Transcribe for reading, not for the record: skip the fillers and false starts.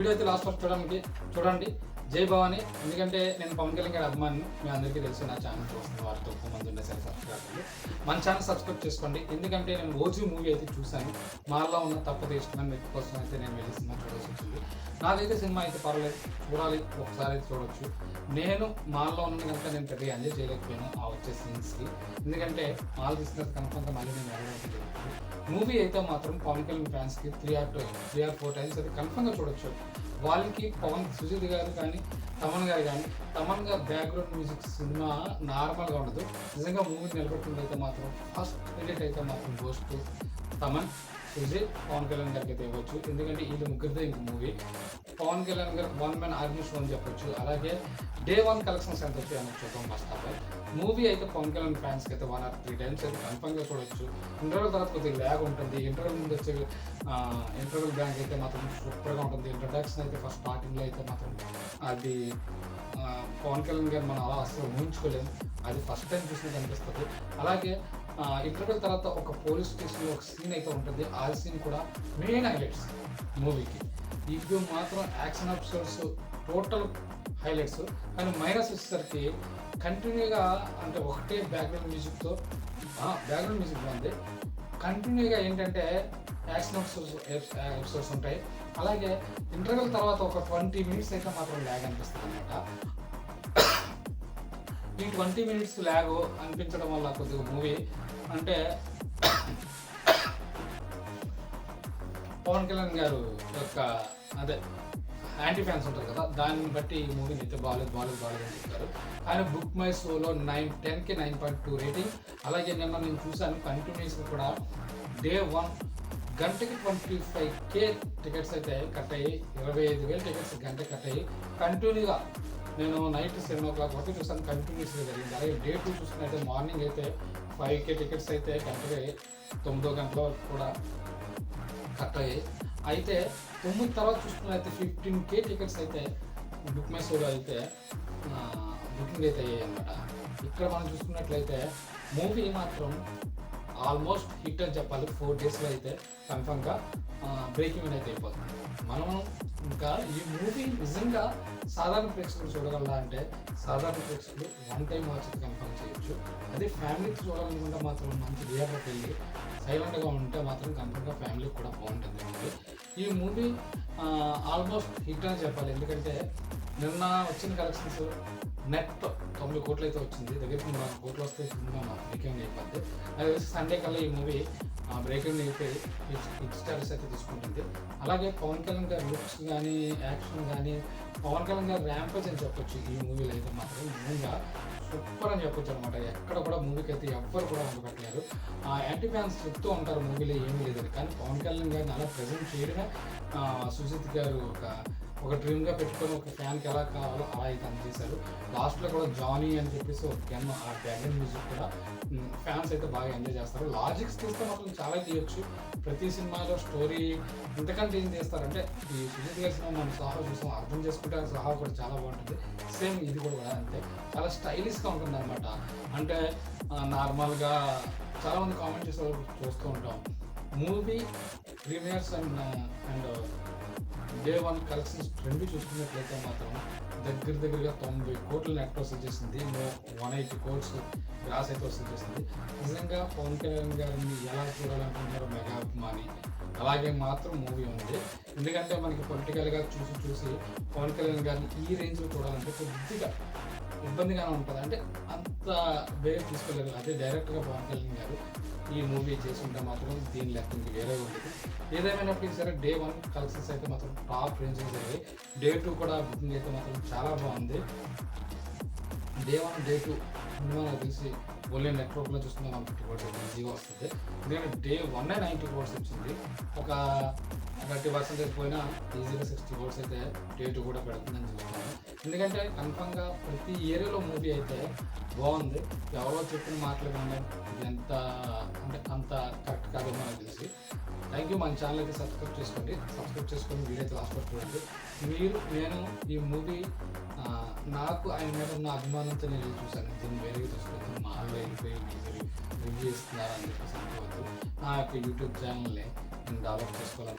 Video అయితే last వరకు చూడండి. జై భవాని. ఎందుకంటే నేను పవన్ కళ్యాణ్ గారి అభిమాని. మీ అందరికీ తెలుసు, నా ఛానల్ చూస్తున్న వారు తక్కువ మంది ఉండే సరే సబ్స్క్రైబర్లు. మన ఛానల్ సబ్స్క్రైబ్ చేసుకోండి. ఎందుకంటే నేను ఓజీ మూవీ అయితే చూశాను. మాల్లో ఉన్న తప్పదు ఇష్టమైన వ్యక్తి కోసం అయితే నేను వెళ్ళి సినిమా చూడాల్సి వచ్చింది. నాకైతే సినిమా అయితే పర్వాలేదు, చూడాలి, ఒకసారి అయితే చూడవచ్చు. నేను మాల్లో ఉన్న కనుక నేను పెద్దగా ఎంజాయ్ చేయలేకపోయాను ఆ వచ్చే సీన్స్కి. ఎందుకంటే మాల్ తీసుకున్నది కన్ఫర్మ్గా మళ్ళీ నేను వెళ్ళడానికి మూవీ అయితే మాత్రం పవన్ కళ్యాణ్ ఫ్యాన్స్కి 3 or 4 టైమ్స్ అయితే కన్ఫర్మ్గా చూడొచ్చు. వాళ్ళకి పవన్ సుజిత్ గారు కానీ తమన్ గారు కానీ తమన్ గారు బ్యాక్గ్రౌండ్ మ్యూజిక్ సినిమా నార్మల్గా ఉండదు. నిజంగా మూవీ నిలబెట్టింది అయితే మాత్రం ఫస్ట్ క్రెడిట్ అయితే మాత్రం గోస్ట్ తమన్, సుజిత్, పవన్ కళ్యాణ్ గారికి అయితే ఇవ్వచ్చు. ఎందుకంటే ఇది ముగ్గురితో ఇంక మూవీ. పవన్ కళ్యాణ్ గారు 1 man ఆర్మీ షో అని చెప్పొచ్చు. అలాగే డే 1 కలెక్షన్స్ ఎంత వచ్చి అని చూద్దాం. మస్ట్ మూవీ అయితే పవన్ కళ్యాణ్ ఫ్యాన్స్కి అయితే 1 or 3 టైమ్స్ అయితే కన్ఫర్మ్గా చూడొచ్చు. ఇంటర్వెల్ తర్వాత కొద్దిగా ల్యాగ్ ఉంటుంది. ఇంటర్వెల్ ముందు వచ్చే ఇంటర్వెల్ బ్యాంక్ అయితే మాత్రం సూపర్గా ఉంటుంది. ఇంట్రడక్షన్ అయితే ఫస్ట్ స్టార్టింగ్లో అయితే మాత్రం అది పవన్ కళ్యాణ్ గారు మనం అలా అసలు ఊహించుకోలేము. అది ఫస్ట్ టైం చూసినట్టు అనిపిస్తుంది. అలాగే ఇంటర్వెల్ తర్వాత ఒక పోలీస్ స్టేషన్లో ఒక సీన్ అయితే ఉంటుంది. ఆ సీన్ కూడా మెయిన్ హైలైట్స్ మూవీకి. ఇవి మాత్రం యాక్షన్ ఎపిసోడ్స్ టోటల్ హైలైట్స్. కానీ మైనస్ వచ్చేసరికి కంటిన్యూగా అంటే ఒకటే బ్యాక్గ్రౌండ్ మ్యూజిక్తో బ్యాక్గ్రౌండ్ మ్యూజిక్ బాగుంది. కంటిన్యూగా ఏంటంటే యాక్షన్ ఎపిసోడ్స్ ఉంటాయి. అలాగే ఇంటర్వెల్ తర్వాత ఒక 20 minutes అయితే మాత్రం ల్యాగ్ అనిపిస్తుంది అనమాట. ఈ 20 minutes ల్యాగ్ అనిపించడం వల్ల కొద్దిగా మూవీ అంటే పవన్ కళ్యాణ్ గారు యొక్క అదే యాంటీ ఫ్యాన్స్ ఉంటారు కదా, దాన్ని బట్టి ఈ మూవీని అయితే బాగాలేదు అని చెప్తారు. కానీ బుక్ మై షోలో 10కి 9.2 రేటింగ్. అలాగే నిన్న నేను చూశాను కంటిన్యూస్గా కూడా డే 1 గంటకి 25K టికెట్స్ అయితే కట్ అయ్యి 25,000 టికెట్స్ గంట కట్ అయ్యి కంటిన్యూగా నేను నైట్ 7 o'clock వరకు చూసాను. కంటిన్యూస్గా జరిగింది. అలాగే డే 2 చూసుకున్నైతే మార్నింగ్ అయితే 5K టికెట్స్ అయితే గంటకి 9 గంటల వరకు కూడా కట్ అయ్యాయి. అయితే 9 తర్వాత చూసుకున్నైతే 15K టికెట్స్ అయితే బుక్ మై షోలో అయితే బుకింగ్ అయితే అయ్యాయి అన్నమాట. ఇక్కడ మనం చూసుకున్నట్లయితే మూవీ మాత్రం ఆల్మోస్ట్ హిట్ అని చెప్పాలి. 4 daysలో అయితే కన్ఫర్మ్గా బ్రేకింగ్ అయితే అయిపోతుంది. మనం ఇంకా ఈ మూవీ నిజంగా సాధారణ ప్రేక్షకులు చూడగలరా అంటే సాధారణ ప్రేక్షకులు 1 time వాచ్ అయితే కన్ఫర్మ్ చేయొచ్చు. అదే ఫ్యామిలీకి చూడాలనుకుంటే మాత్రం మంచి థియేటర్కి వెళ్ళి సైలెంట్గా ఉంటే మాత్రం కన్ఫర్మ్గా ఫ్యామిలీకి కూడా బాగుంటుంది మూవీ. ఈ మూవీ ఆల్మోస్ట్ హిట్ అని చెప్పాలి. ఎందుకంటే నిన్న వచ్చిన కలెక్షన్స్ నెట్ 9 కోట్లు అయితే వచ్చింది. దగ్గరికి 3 కోట్లు వస్తే సినిమా బ్రేకింగ్ అయిపోద్ది. అది సండే కల్లా ఈ మూవీ బ్రేకింగ్ అయిపోయి హిట్ స్టాటస్ అయితే తీసుకుంటుంది. అలాగే పవన్ కళ్యాణ్ గారి లుక్స్ కానీ యాక్షన్ కానీ పవన్ కళ్యాణ్ గారి ర్యాంపేజ్ అని చెప్పొచ్చు. ఈ మూవీలో అయితే మాత్రం నిజంగా సూపర్ అని చెప్పొచ్చు అనమాట. ఎక్కడ కూడా మూవీకి అయితే ఎవ్వరు కూడా ఉండబట్టలేరు. యాంటీ ఫ్యాన్స్ చెప్తూ ఉంటారు మూవీలో ఏమీ లేదని. కానీ పవన్ కళ్యాణ్ గారిని అలా ప్రజెంట్ చేయడమే సుజిత్ గారు ఒక డ్రీమ్గా పెట్టుకొని ఒక ఫ్యాన్కి ఎలా కావాలో అలా అయితే అందజేశారు. లాస్ట్లో కూడా జానీ అని చెప్పేసి ఒక గేమ్ ఆ బ్యాక్గ్రౌండ్ మ్యూజిక్ కూడా ఫ్యాన్స్ అయితే బాగా ఎంజాయ్ చేస్తారు. లాజిక్స్ తీస్తే మాత్రం చాలా తీయొచ్చు. ప్రతి సినిమాలో స్టోరీ ఇంతకంటే ఏం చేస్తారంటే ఈ సుజిత్ గారి సినిమా మనం సాహా చూసాం, అర్థం చేసుకుంటే సాహా కూడా చాలా బాగుంటుంది. సేమ్ ఇది కూడా అంతే, చాలా స్టైలిష్గా ఉంటుంది అనమాట. అంటే నార్మల్గా చాలామంది కామెంట్ చేసే చూస్తూ ఉంటాం. Movie premieres and day 1 collections 2 చూసుకున్నట్లయితే మాత్రం దగ్గరగా 90 కోట్ల నెట్ వసూలు చేసింది. 180 crores గ్రాస్ అయితే వసూలు చేసింది. నిజంగా పవన్ కళ్యాణ్ గారిని ఎలా చూడాలనుకుంటున్నారో మెగా అభిమాని అలాగే మాత్రం మూవీ ఉంది. ఎందుకంటే మనకి పొలిటికల్గా చూసి పవన్ కళ్యాణ్ గారిని ఈ రేంజ్లో చూడాలంటే కొద్దిగా ఇబ్బందిగానే ఉంటుంది. అంటే అంత వేరే తీసుకోలేరు. అదే డైరెక్ట్గా పవన్ కళ్యాణ్ గారు ఈ మూవీ చేసుకుంటే మాత్రం దీని లెక్క ఇంక వేరే ఉంటుంది. ఏదేమైనప్పటికీ సరే డే 1 కలెక్షన్స్ అయితే మాత్రం టాప్ రేంజ్లో జరిగాయి. డే 2 కూడా బుకింగ్ అయితే మాత్రం చాలా బాగుంది. డే 1 డే 2 సినిమా నాకు తెలిసి ఓన్లీ నెట్వర్క్లో చూసుకున్న 150 crores అయితే ఈజీగా వస్తుంది. ఎందుకంటే డే 1 90 crores వచ్చింది. ఒక 30% పోయినా ఈజీగా 60 crores అయితే డే 2 కూడా పెడుతుందని చూస్తున్నాను. ఎందుకంటే కన్ఫర్మ్గా ప్రతి ఏరియాలో మూవీ అయితే బాగుంది. ఎవరో చెప్పిన మాటలు వినడం ఎంత అంటే అంత కరెక్ట్ కాదో నాకు తెలిసి. Thank you. మన ఛానల్ అయితే సబ్స్క్రైబ్ చేసుకొని వీడియో అయితే లాస్ట్ వరకు చూడండి. నేను ఈ మూవీ నాకు ఆయన మీద ఉన్న అభిమానంతో నేను చూశాను. దీన్ని వేరేగా చూసుకుంటాను. మా వాళ్ళు వెళ్ళిపోయి రివ్యూ ఇస్తున్నారని చెప్పేసి అనుకోవద్దు. నా యొక్క యూట్యూబ్ ఛానల్ని నేను డెవలప్ చేసుకోవాలని